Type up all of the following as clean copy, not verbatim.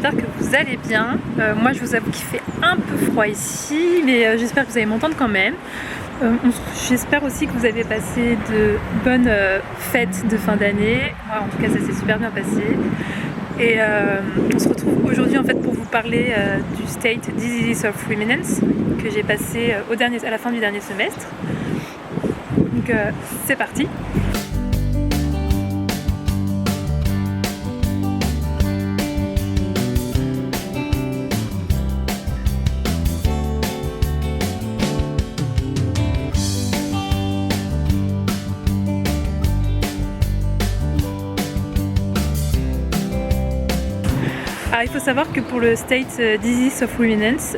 j'espère que vous allez bien. Moi je vous avoue qu'il fait un peu froid ici, mais j'espère que vous allez m'entendre quand même. J'espère aussi que vous avez passé de bonnes fêtes de fin d'année. Moi en tout cas ça s'est super bien passé. Et on se retrouve aujourd'hui en fait pour vous parler du State Diseases of Ruminants que j'ai passé à la fin du dernier semestre. Donc c'est parti. Alors, il faut savoir que pour le State Disease of Ruminants,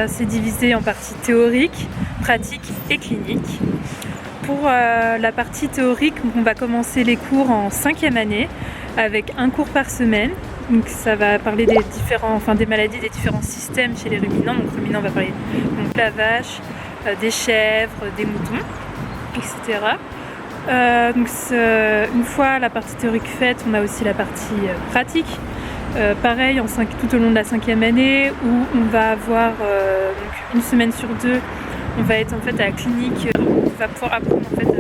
c'est divisé en parties théoriques, pratiques et cliniques. Pour la partie théorique, on va commencer les cours en 5e année avec un cours par semaine. Donc ça va parler des maladies des différents systèmes chez les ruminants. Donc ruminants, on va parler de la vache, des chèvres, des moutons, etc. Une fois la partie théorique faite, on a aussi la partie pratique. Pareil, tout au long de la 5e année, où on va avoir une semaine sur 2, on va être en fait à la clinique, on va pouvoir apprendre en fait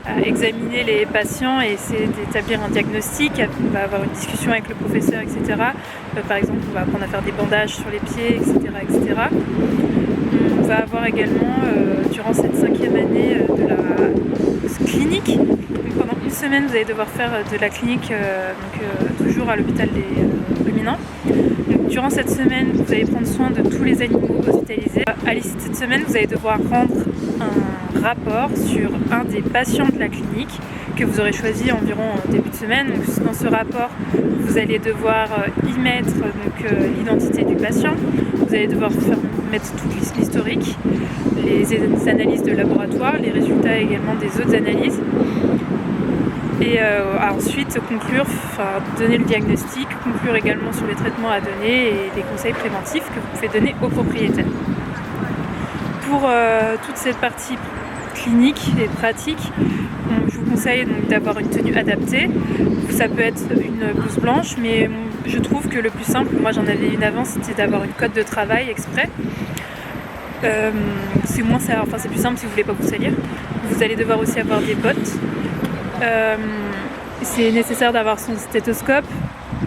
à examiner les patients et essayer d'établir un diagnostic. On va avoir une discussion avec le professeur, etc. Par exemple, on va apprendre à faire des bandages sur les pieds, etc. etc. On va avoir également, durant cette 5e année, de la clinique. Donc, pendant une semaine, vous allez devoir faire de la clinique, toujours à l'hôpital des ruminants. Donc, durant cette semaine, vous allez prendre soin de tous les animaux hospitalisés. À l'issue de cette semaine, vous allez devoir rendre un rapport sur un des patients de la clinique que vous aurez choisi environ en début de semaine. Donc, dans ce rapport, vous allez devoir y mettre l'identité du patient. Vous allez devoir mettre toute l'historique, les analyses de laboratoire, les résultats également des autres analyses. Et ensuite donner le diagnostic, conclure également sur les traitements à donner et les conseils préventifs que vous pouvez donner aux propriétaires. Pour toute cette partie clinique et pratique, je vous conseille donc d'avoir une tenue adaptée. Ça peut être une blouse blanche, mais je trouve que le plus simple, moi j'en avais une avant, c'était d'avoir une cotte de travail exprès. C'est plus simple si vous voulez pas vous salir. Vous allez devoir aussi avoir des bottes. C'est nécessaire d'avoir son stéthoscope,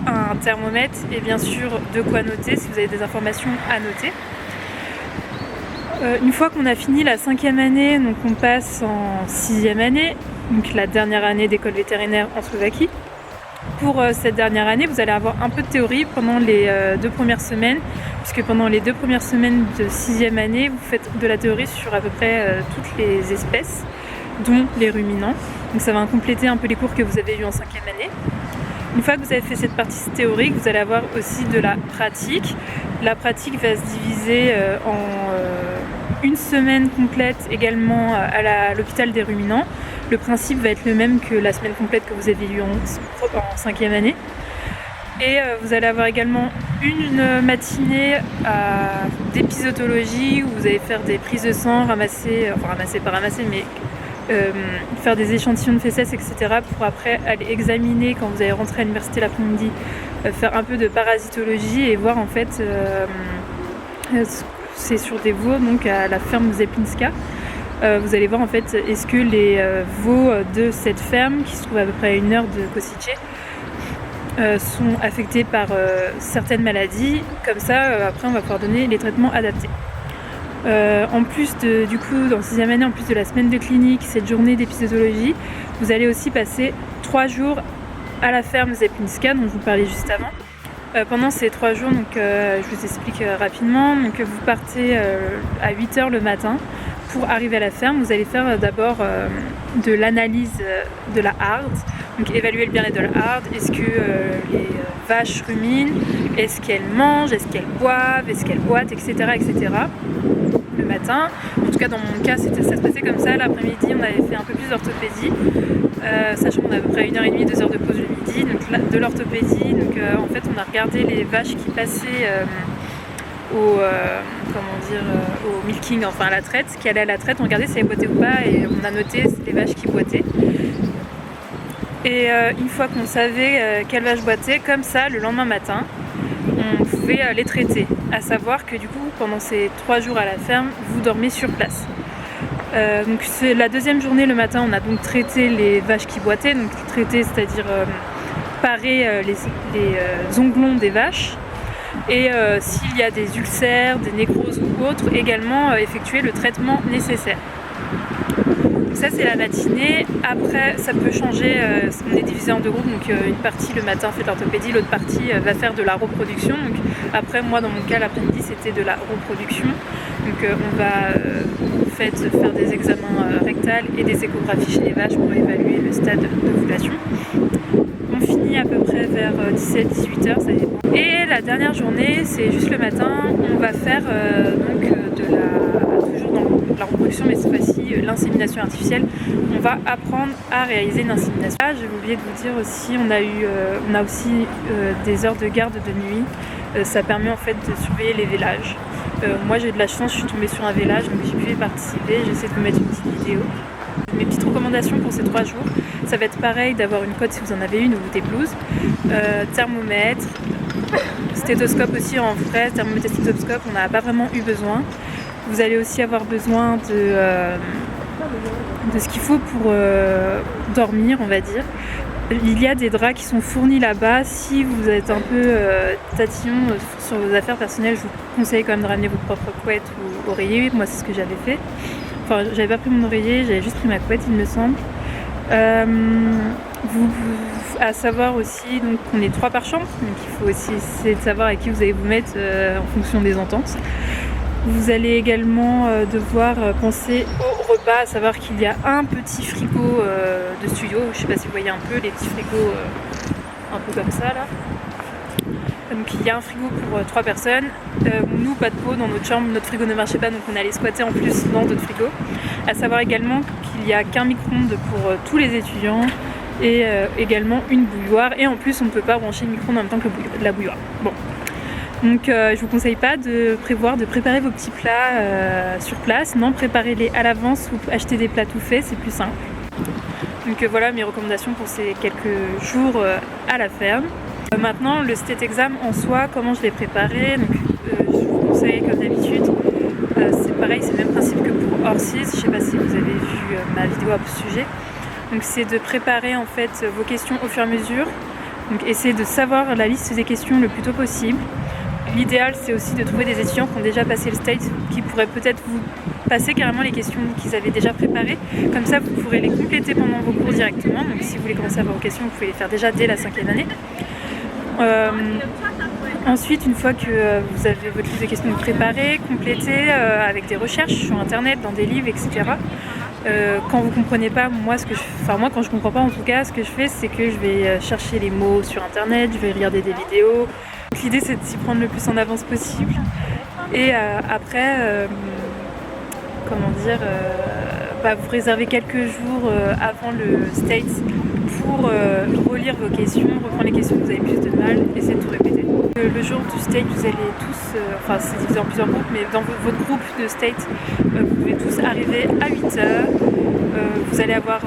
un thermomètre et bien sûr de quoi noter si vous avez des informations à noter. Une fois qu'on a fini la 5e année, donc on passe en 6e année, donc la dernière année d'école vétérinaire en Slovaquie. Pour cette dernière année, vous allez avoir un peu de théorie pendant les 2 premières semaines, puisque pendant les 2 premières semaines de 6e année, vous faites de la théorie sur à peu près toutes les espèces, dont les ruminants. Donc ça va compléter un peu les cours que vous avez eus en 5e année. Une fois que vous avez fait cette partie théorique, vous allez avoir aussi de la pratique. La pratique va se diviser en une semaine complète également à l'hôpital des ruminants. Le principe va être le même que la semaine complète que vous avez eue en 5e année. Et vous allez avoir également une matinée d'épisotologie où vous allez faire des prises de sang, faire des échantillons de fesses, etc. pour après aller examiner quand vous allez rentrer à l'université l'après-midi, faire un peu de parasitologie et voir en fait, c'est sur des veaux donc à la ferme Zeplinska. Vous allez voir en fait est-ce que les veaux de cette ferme qui se trouve à peu près à 1 heure de Košice sont affectés par certaines maladies. Comme ça, après on va pouvoir donner les traitements adaptés. En plus dans 6e année, en plus de la semaine de clinique, cette journée d'épisotologie, vous allez aussi passer 3 jours à la ferme Zeplinska dont je vous parlais juste avant. Pendant ces 3 jours, je vous explique rapidement. Donc, vous partez à 8h le matin pour arriver à la ferme. Vous allez faire d'abord de l'analyse de la harde, donc évaluer le bien-être de la harde. Est-ce que les vaches ruminent? Est-ce qu'elles mangent? Est-ce qu'elles boivent? Est-ce qu'elles boitent? Etc. etc. Le matin. En tout cas, dans mon cas, ça se passait comme ça. L'après-midi, on avait fait un peu plus d'orthopédie, sachant qu'on a à peu près 1h30, 2 heures de pause le midi. Donc, de l'orthopédie. Donc, en fait, on a regardé les vaches qui passaient au milking, enfin à la traite, qui allaient à la traite. On regardait si elles boitaient ou pas et on a noté les vaches qui boitaient. Et une fois qu'on savait quelle vache boitait, comme ça, le lendemain matin, on pouvait les traiter. À savoir que du coup, pendant ces 3 jours à la ferme, vous dormez sur place. Donc c'est la deuxième journée le matin, on a donc traité les vaches qui boitaient, donc traiter c'est-à-dire parer les onglons des vaches et s'il y a des ulcères, des nécroses ou autres, également effectuer le traitement nécessaire. Donc ça c'est la matinée. Après ça peut changer, on est divisé en 2 groupes, donc une partie le matin fait de l'orthopédie, l'autre partie va faire de la reproduction. Donc après moi dans mon cas l'après-midi c'était de la reproduction. Donc on va en fait faire des examens rectales et des échographies chez les vaches pour évaluer le stade d'ovulation. On finit à peu près vers 17-18 heures, ça dépend. Et la dernière journée, c'est juste le matin, on va faire toujours dans la reproduction, mais cette fois-ci l'insémination artificielle. On va apprendre à réaliser une insémination. Ah, j'ai oublié de vous dire aussi, on a aussi des heures de garde de nuit. Ça permet en fait de surveiller les vélages. Moi j'ai de la chance, je suis tombée sur un vélage, donc j'ai pu y participer. J'essaie de vous mettre une petite vidéo. Mes petites recommandations pour ces 3 jours, ça va être pareil d'avoir une cote si vous en avez une ou des blouses, thermomètre, stéthoscope aussi en frais, thermomètre et stéthoscope, on n'a pas vraiment eu besoin. Vous allez aussi avoir besoin de ce qu'il faut pour dormir, on va dire. Il y a des draps qui sont fournis là-bas. Si vous êtes un peu tatillon sur vos affaires personnelles, je vous conseille quand même de ramener votre propre couette ou oreiller. Moi, c'est ce que j'avais fait. Enfin, j'avais pas pris mon oreiller, j'avais juste pris ma couette, il me semble. À savoir aussi donc, qu'on est 3 par chambre, donc il faut aussi essayer de savoir avec qui vous allez vous mettre en fonction des ententes. Vous allez également devoir penser au repas, à savoir qu'il y a un petit frigo de studio, je sais pas si vous voyez un peu les petits frigos un peu comme ça là. Donc il y a un frigo pour 3 personnes. Nous, pas de pot dans notre chambre, notre frigo ne marchait pas, donc on allait squatter en plus dans d'autres frigos. À savoir également qu'il n'y a qu'un micro-ondes pour tous les étudiants et également une bouilloire. Et en plus, on ne peut pas brancher le micro-ondes en même temps que la bouilloire. Bon. Donc je vous conseille pas de préparer vos petits plats sur place. Non, préparez-les à l'avance ou achetez des plats tout faits, c'est plus simple. Donc voilà mes recommandations pour ces quelques jours à la ferme. Maintenant, le state exam en soi, comment je l'ai préparé. Donc, je vous conseille comme d'habitude, c'est pareil, c'est le même principe que pour Horses. Je sais pas si vous avez vu ma vidéo à ce sujet. Donc c'est de préparer en fait vos questions au fur et à mesure. Donc essayez de savoir la liste des questions le plus tôt possible. L'idéal c'est aussi de trouver des étudiants qui ont déjà passé le state, qui pourraient peut-être vous passer carrément les questions qu'ils avaient déjà préparées. Comme ça vous pourrez les compléter pendant vos cours directement. Donc si vous voulez commencer à avoir vos questions, vous pouvez les faire déjà dès la 5e année. Ensuite, une fois que vous avez votre liste de questions préparée, complétée avec des recherches sur internet, dans des livres, etc. Quand vous comprenez pas, moi quand je comprends pas en tout cas, ce que je fais c'est que je vais chercher les mots sur internet, je vais regarder des vidéos. L'idée c'est de s'y prendre le plus en avance possible. Et après, vous réservez quelques jours avant le state pour relire vos questions, reprendre les questions que vous avez plus de mal, essayer de tout répéter. Le jour du state, vous allez tous, c'est divisé en plusieurs groupes, mais dans votre groupe de state, vous pouvez tous arriver à 8h. Vous allez avoir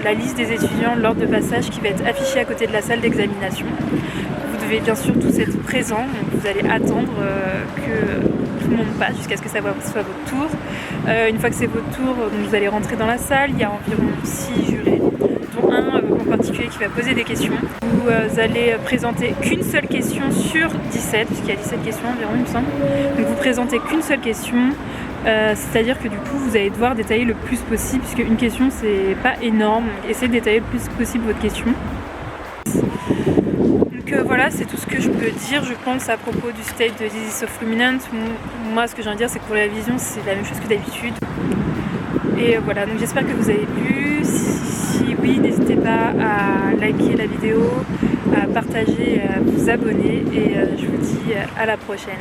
la liste des étudiants, l'ordre de passage qui va être affiché à côté de la salle d'examination. Vous devez bien sûr tous être présents, donc vous allez attendre que tout le monde passe jusqu'à ce que ça soit votre tour. Une fois que c'est votre tour, donc vous allez rentrer dans la salle, il y a environ 6 jurés, dont un en particulier qui va poser des questions. Vous allez présenter qu'une seule question sur 17, puisqu'il y a 17 questions environ il me semble. Donc vous présentez qu'une seule question, c'est-à-dire que du coup vous allez devoir détailler le plus possible, puisque une question c'est pas énorme, donc essayez de détailler le plus possible votre question. Donc voilà, c'est tout ce que je peux dire je pense à propos du state de Disease of Ruminant. Moi ce que j'ai envie de dire c'est que pour la vision c'est la même chose que d'habitude. Et voilà, donc j'espère que vous avez plu. Si oui, n'hésitez pas à liker la vidéo, à partager, à vous abonner et je vous dis à la prochaine.